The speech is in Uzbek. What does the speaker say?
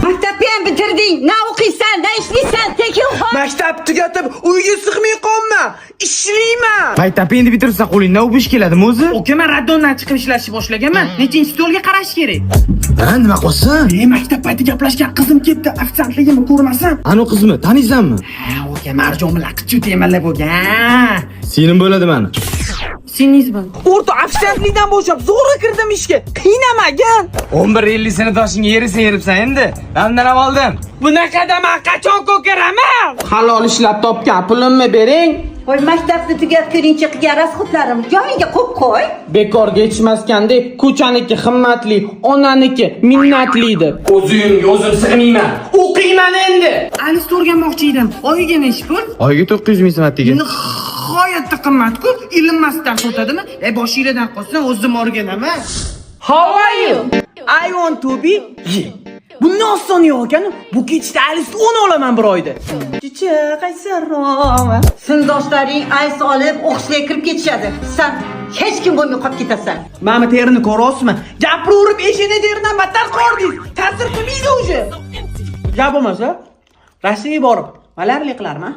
Maktabni ham bitirding. Na o'qiysan, na ishlaysan, tekinxo'r. Maktab tugatib uyga sig'may qolma. Ishlayman. Maktabni endi bitirsa qo'lingdan o'pish keladimi o'zi? O'kaman raddondan chiqib ishlashni boshlaganman. Nechinchi stolga qarash kerak? Ha, nima qilsin? Maktab payti gaplashgan qizim ketdi. Ofitsiantligimni ko'rmasam. Anu qizmi? Taniysanmi? Ha, o'ka Marjon bilan qichut emanlar bo'lgan. Sening bo'ladi mani. Sinizmi? O'rta ofitsiantlikdan bo'shab zo'rg'a kirdim ishga. Qiynamagan. 11.50 sini toshingga yeribsan endi. Ramdan ham oldim. Bunaqada men qachon ko'karaman? Halol ishlab topgan pulimni bering. Voy, maktabni tugatguningcha qilgan rasxodlarim joyiga qo'yib qo'y. Bekorga yetishmaskan deb ko'chaniki himmatli, onaniki minnatli deb. O'zim sig'mayman. O'qiyman endi. Alist o'rganmoqchi edim. Oyiga nechi pul? Oyiga 900 ming so'matiga. Nihoyatda qimmat-ku. Ilmmasdan sotadimi? Boshingizdan qolsin, o'zim o'rganaman. How are you? I want to be. Bundan oson yo'q ekan. Bu kechda Alist 10 olaman bir oyda. Kecha qaysarroq. Sinfdoshlaring ays olib o'qishga kirib ketishadi. Sen hech kim bo'lmay qolib ketasan. Mana terini ko'rasizmi? Gapiraverib eshini teridan battar qordingiz. Ta'sir qilmaydi o'sha. Gap bo'lmasa, Rossiyaga borib, malarlik qilarman.